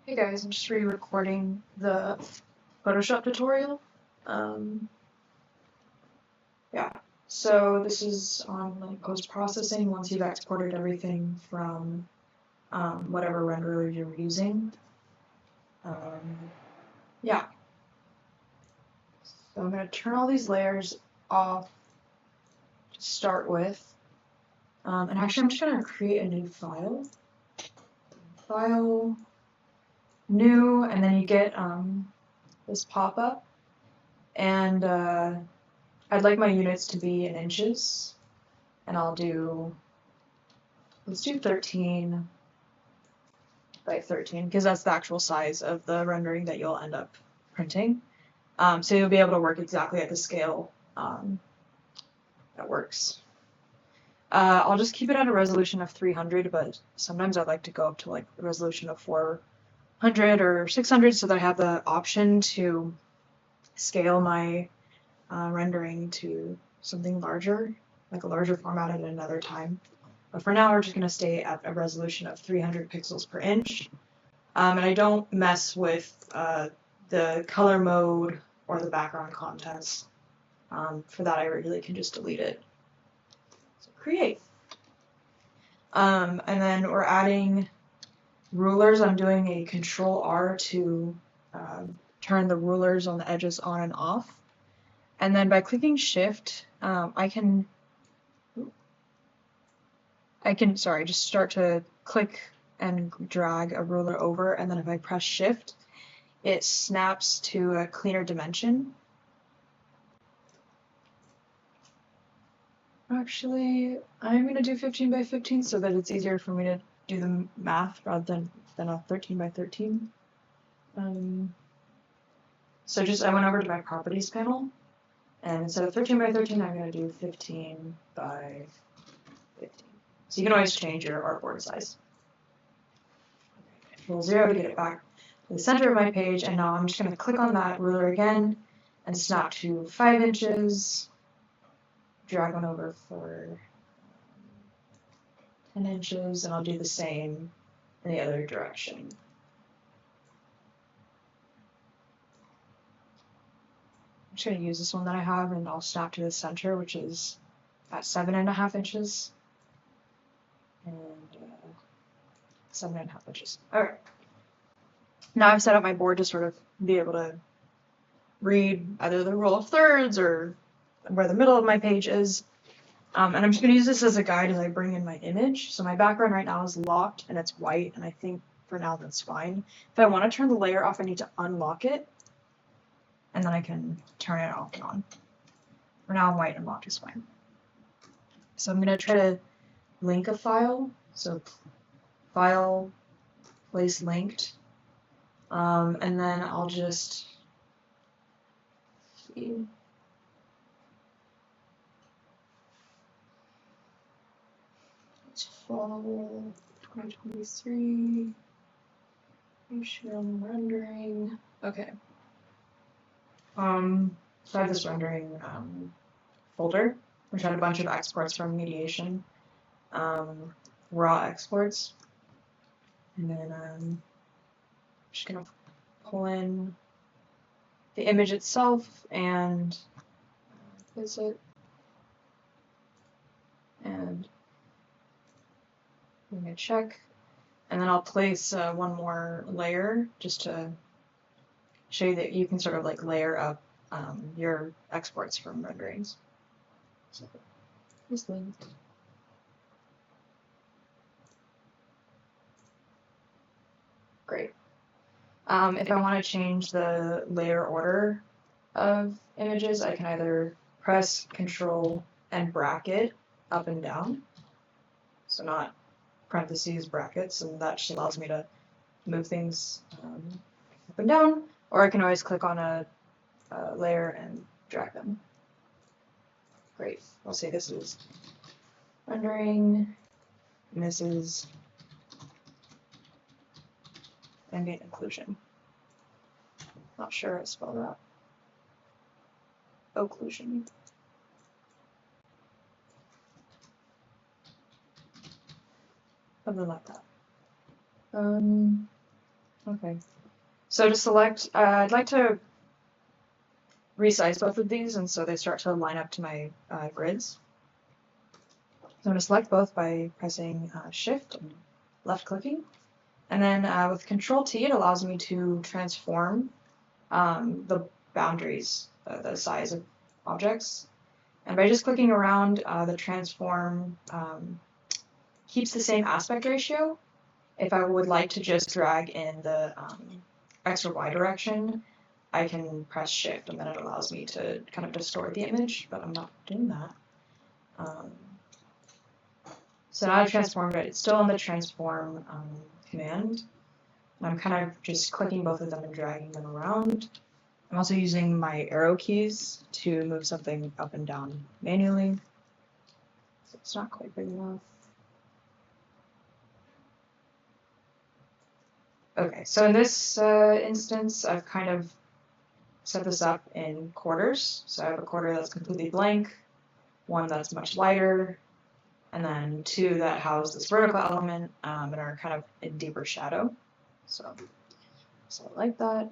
Hey guys, I'm just re-recording the Photoshop tutorial. Yeah, so this is on like post-processing once you've exported everything from whatever renderer you're using. Yeah, so I'm going to turn all these layers off to start with. And actually I'm just going to create a new file. File, new, and then you get this pop-up. And I'd like my units to be in inches, and let's do 13 by 13, because that's the actual size of the rendering that you'll end up printing. So you'll be able to work exactly at the scale that works. I'll just keep it at a resolution of 300, but sometimes I'd like to go up to like a resolution of 400 or 600 so that I have the option to scale my rendering to something larger, like a larger format at another time. But for now, we're just going to stay at a resolution of 300 pixels per inch. And I don't mess with the color mode or the background contents. For that, I really can just delete it. So create. And then we're adding rulers. I'm doing a Control-R to turn the rulers on the edges on and off. And then by clicking Shift, I can just start to click and drag a ruler over, and then if I press Shift, it snaps to a cleaner dimension. Actually, I'm going to do 15 by 15 so that it's easier for me to do the math rather than a 13 by 13. So I went over to my properties panel, and instead of 13 by 13, I'm going to do 15 by 15. So you can always change your artboard size. Control 0 to get it back to the center of my page, and now I'm just going to click on that ruler again and snap to 5 inches, drag one over for 10 inches, and I'll do the same in the other direction. I'm just going to use this one that I have, and I'll snap to the center, which is at 7.5 inches. And 7.5 inches. Alright. Now I've set up my board to sort of be able to read either the rule of thirds or where the middle of my page is. And I'm just going to use this as a guide as I bring in my image. So my background right now is locked and it's white, and I think for now that's fine. If I want to turn the layer off, I need to unlock it, and then I can turn it off and on. For now, white and locked is fine. So I'm going to try to link a file. So file, place linked, and then I'll just see. It's fall 2023. Rendering. Okay. So I have this rendering folder, which had a bunch of exports from mediation, raw exports, and then I'm just gonna pull in the image itself and place it, and I'm gonna check, and then I'll place one more layer just to show you that you can sort of like layer up your exports from renderings. So this linked. Great. If I want to change the layer order of images, I can either press Control and bracket up and down, so not parentheses, brackets, and that just allows me to move things up and down, or I can always click on a layer and drag them. Great. I'll say this is rendering, and this is ambient occlusion. Not sure how to spell that. Occlusion. Something like that. Okay. So to select, I'd like to resize both of these, and so they start to line up to my grids. So I'm going to select both by pressing Shift and left clicking. And then with Control T, it allows me to transform the boundaries, the size of objects. And by just clicking around, the transform keeps the same aspect ratio. If I would like to just drag in the X or Y direction, I can press Shift, and then it allows me to kind of distort the image, but I'm not doing that. So now I've transformed it. It's still in the transform command. And I'm kind of just clicking both of them and dragging them around. I'm also using my arrow keys to move something up and down manually. So it's not quite big enough. Okay, so in this instance, I've kind of set this up in quarters. So I have a quarter that's completely blank, one that's much lighter, and then two that house this vertical element and are kind of in deeper shadow. So I like that.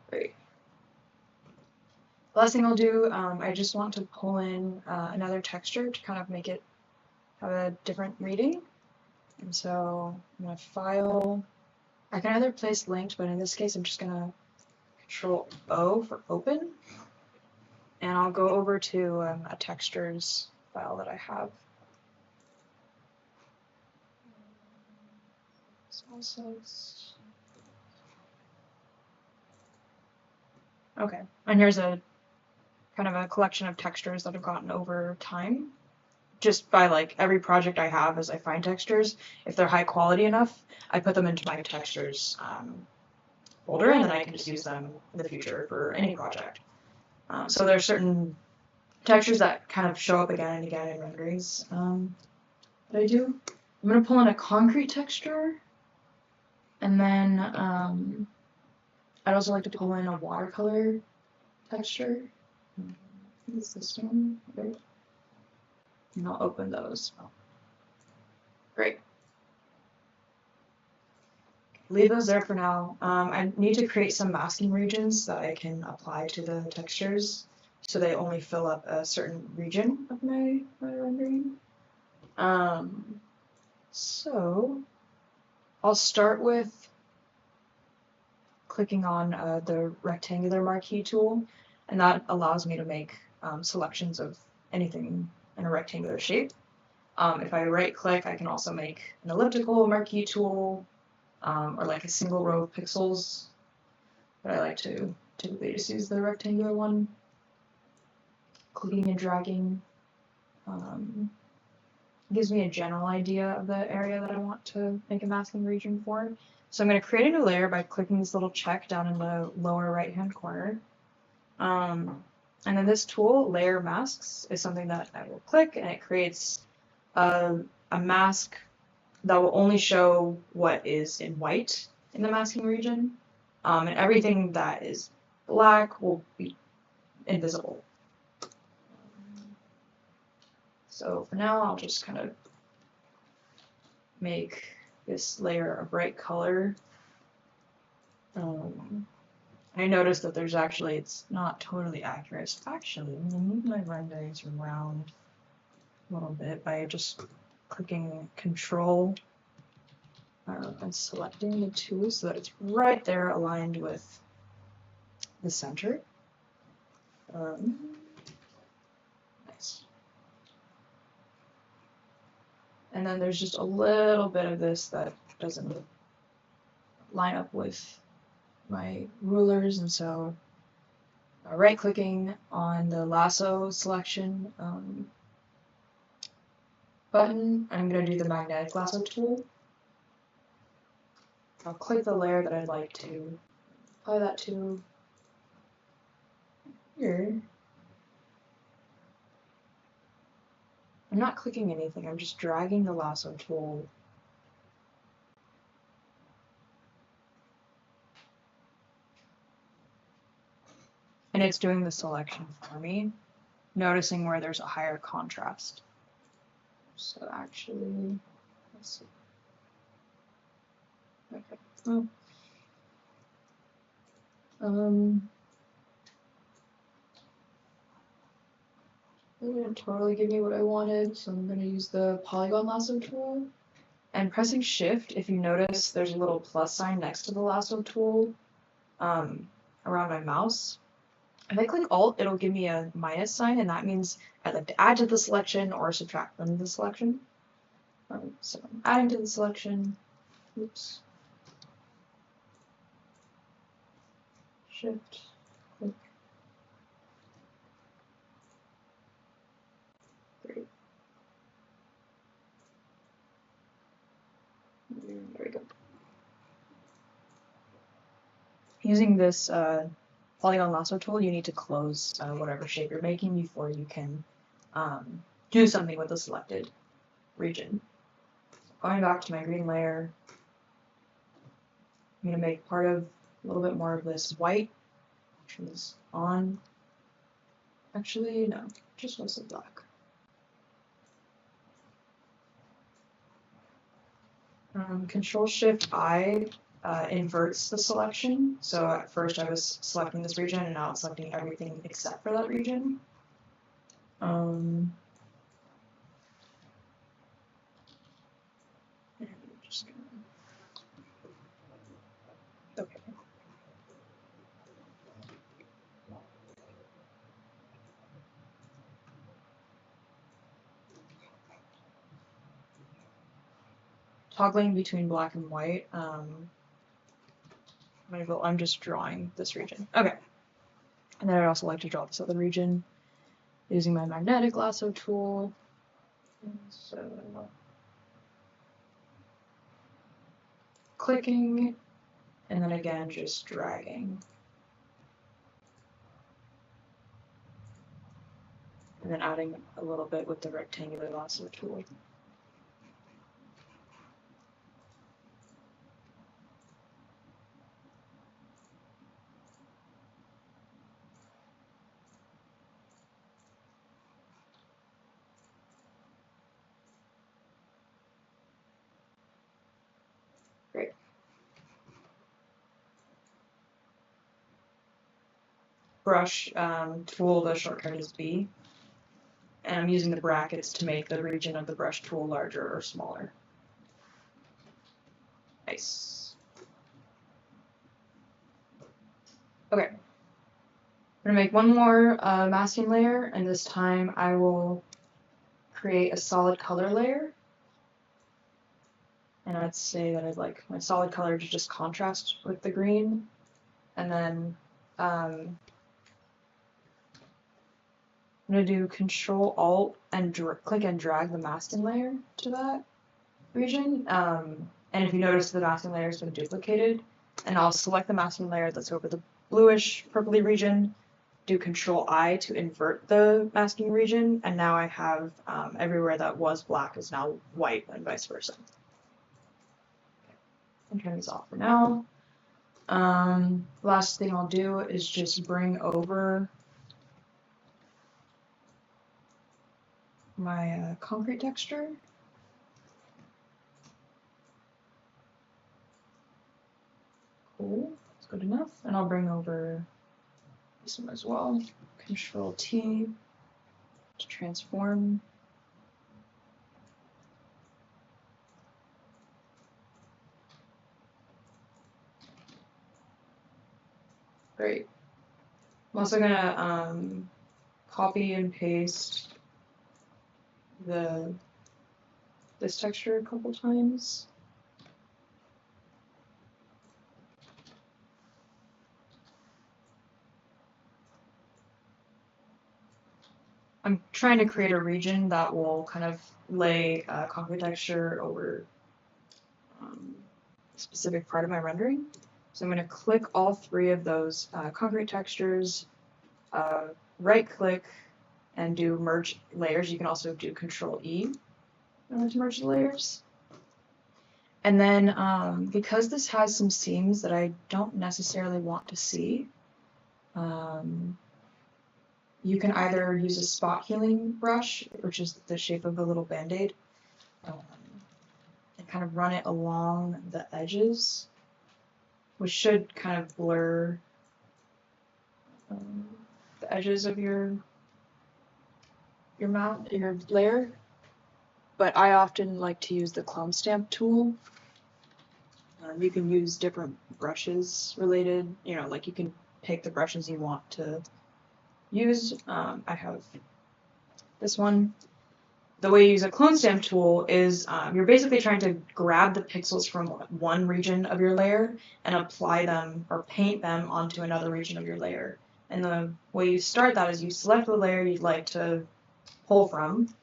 Great. Last thing I'll do, I just want to pull in another texture to kind of make it have a different reading. And so I'm going to file. I can either place linked, but in this case, I'm just going to Control O for open. And I'll go over to a textures file that I have. Okay, and here's a kind of a collection of textures that I've gotten over time. Just by like every project I have, as I find textures, if they're high quality enough, I put them into my textures folder, and then I can just use them in the future for any project. So there are certain textures that kind of show up again and again in renderings that I do. I'm going to pull in a concrete texture, and then I'd also like to pull in a watercolor texture. I think it's this one. Okay. And I'll open those. Great. Leave those there for now. I need to create some masking regions that I can apply to the textures so they only fill up a certain region of my rendering. So I'll start with clicking on the rectangular marquee tool, and that allows me to make selections of anything in a rectangular shape. If I right click, I can also make an elliptical marquee tool, or like a single row of pixels, but I like to typically just use the rectangular one. Clicking and dragging gives me a general idea of the area that I want to make a masking region for. So I'm going to create a new layer by clicking this little check down in the lower right hand corner. And then this tool, Layer Masks, is something that I will click, and it creates a mask that will only show what is in white in the masking region, and everything that is black will be invisible. So for now, I'll just kind of make this layer a bright color. I noticed that there's actually, it's not totally accurate. Actually, I'm going to move my renderings around a little bit by just clicking Control and selecting the two so that it's right there aligned with the center. Nice. And then there's just a little bit of this that doesn't line up with my rulers, and so right clicking on the lasso selection button, I'm going to do the magnetic lasso tool. I'll click the layer that I'd like to apply that to here. I'm not clicking anything, I'm just dragging the lasso tool and it's doing the selection for me, noticing where there's a higher contrast. So actually, let's see. Okay. Oh. It didn't totally give me what I wanted, so I'm going to use the polygon lasso tool. And pressing shift, if you notice, there's a little plus sign next to the lasso tool around my mouse. If I click Alt, it'll give me a minus sign, and that means I'd like to add to the selection or subtract from the selection. So I'm adding to the selection. Oops. Shift, click. Great. There we go. Using this polygon lasso tool, you need to close whatever shape you're making before you can do something with the selected region. Going back to my green layer, I'm going to make part of a little bit more of this white, which is on. Actually, no, just mostly black. Control-Shift-I inverts the selection. So at first I was selecting this region, and now it's selecting everything except for that region. Just gonna... Okay. Toggling between black and white. I'm just drawing this region. Okay. And then I'd also like to draw this other region using my magnetic lasso tool. So clicking, and then again just dragging. And then adding a little bit with the rectangular lasso tool. Great. Brush tool, the shortcut is B. And I'm using the brackets to make the region of the brush tool larger or smaller. Nice. Okay. I'm going to make one more masking layer, and this time I will create a solid color layer. And I'd say that I'd like my solid color to just contrast with the green. And then I'm going to do Control Alt and click and drag the masking layer to that region. And if you notice, the masking layer has been duplicated. And I'll select the masking layer that's over the bluish purpley region, do Control I to invert the masking region, and now I have everywhere that was black is now white and vice versa. I'll turn these off for now. Last thing I'll do is just bring over my concrete texture. Cool, that's good enough. And I'll bring over this one as well. Control T to transform. Great. I'm also gonna copy and paste this texture a couple times. I'm trying to create a region that will kind of lay concrete texture over a specific part of my rendering. So I'm going to click all three of those concrete textures, right click, and do merge layers. You can also do Control E to merge the layers. And then because this has some seams that I don't necessarily want to see, I'm you can either use a spot healing brush, which is the shape of a little band-aid, and kind of run it along the edges, which should kind of blur the edges of your layer. But I often like to use the clone stamp tool. You can use different brushes related, like you can pick the brushes you want to use. I have this one. The way you use a clone stamp tool is you're basically trying to grab the pixels from one region of your layer and apply them or paint them onto another region of your layer. And the way you start that is you select the layer you'd like to pull from,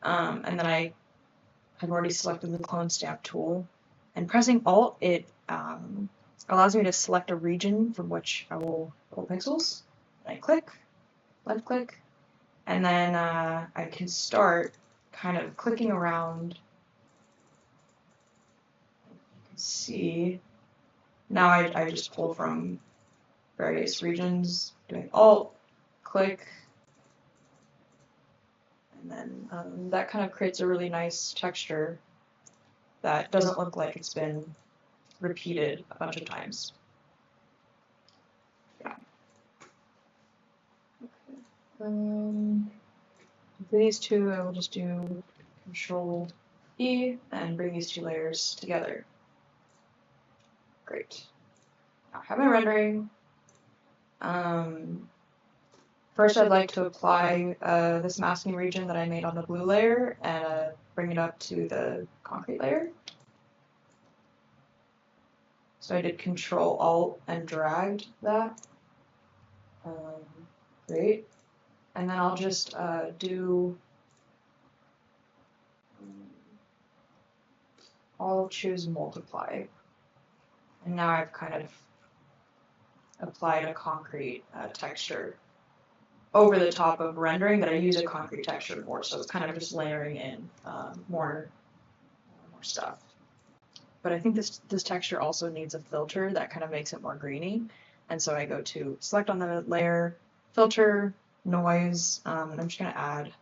and then I have already selected the clone stamp tool. And pressing Alt, it allows me to select a region from which I will pull pixels. And I click, left click, and then I can start kind of clicking around. You can see now I just pull from various regions, doing Alt, click, and then that kind of creates a really nice texture that doesn't look like it's been repeated a bunch of times. Yeah. Okay. For these two, I will just do Control E and bring these two layers together. Great. Now I have my rendering. First, I'd like to apply this masking region that I made on the blue layer and bring it up to the concrete layer. So I did Control Alt and dragged that. Great. And then I'll just I'll choose multiply. And now I've kind of applied a concrete texture over the top of rendering that I use a concrete texture for, so it's kind of just layering in more stuff. But I think this texture also needs a filter that kind of makes it more greeny, and so I go to select on the layer, filter, noise, and I'm just going to add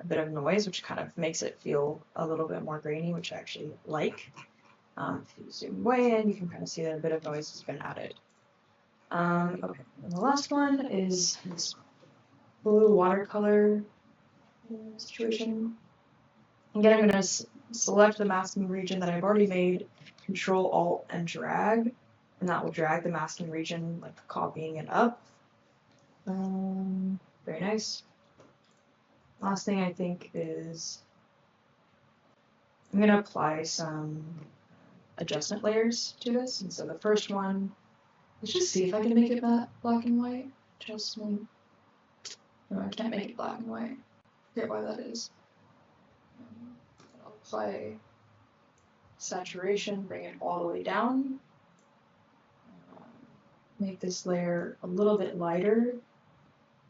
a bit of noise, which kind of makes it feel a little bit more grainy, which I actually like. If you zoom way in, you can kind of see that a bit of noise has been added. Okay, and the last one is this blue watercolor situation. Again, I'm going to select the masking region that I've already made, Control Alt and drag, and that will drag the masking region, like copying it up. Very nice. Last thing I think is I'm going to apply some adjustment layers to this. And so the first one, let's just see if I can make it black and white. Adjustment. No, I can't make it black and white. I forget why that is. I'll apply saturation, bring it all the way down. Make this layer a little bit lighter.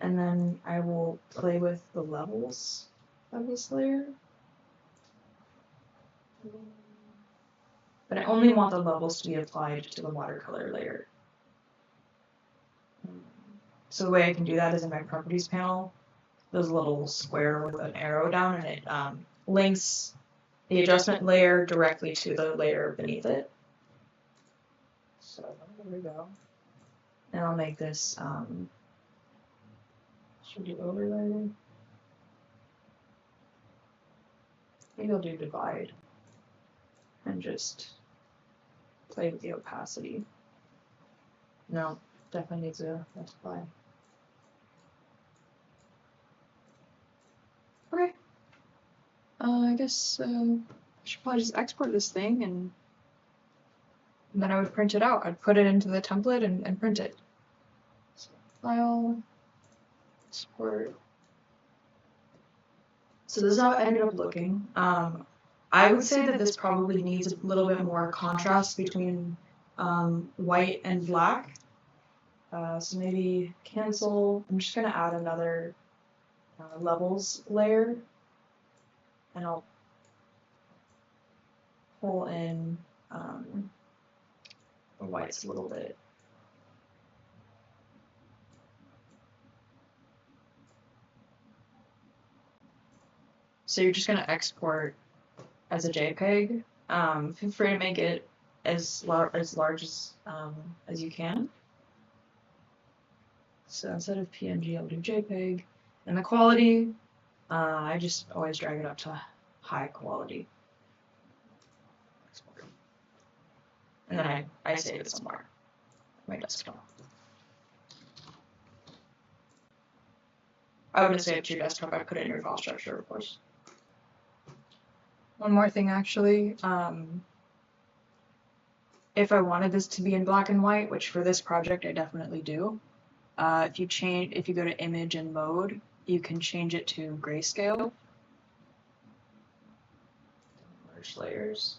And then I will play with the levels of this layer. But I only want the levels to be applied to the watercolor layer. So the way I can do that is in my properties panel, there's a little square with an arrow down, and it links the adjustment layer directly to the layer beneath it. So there we go. And I'll make this, should we do overlay? Maybe I'll do divide and just play with the opacity. No, definitely needs a multiply. Okay. I guess I should probably just export this thing and then I would print it out. I'd put it into the template and print it. So, file, export. So this is how it ended up looking. I would say that this probably needs a little bit more contrast between white and black. So maybe cancel. I'm just going to add another levels layer. And I'll pull in the whites a little bit. So you're just going to export as a JPEG. Feel free to make it as large as you can. So instead of PNG, I'll do JPEG. And the quality, I just always drag it up to high quality. And then I save it somewhere on my desktop. I wouldn't save it to your desktop, I'd put it in your file structure, of course. One more thing, actually. If I wanted this to be in black and white, which for this project I definitely do, if you go to image and mode, you can change it to grayscale. Merge layers.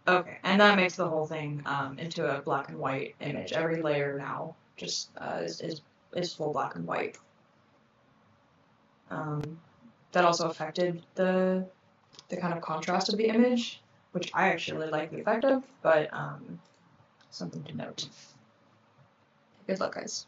Okay, and that makes the whole thing into a black and white image. Every layer now just is full black and white. That also affected the kind of contrast of the image, which I actually really like the effect of, but something to note. Good luck, guys.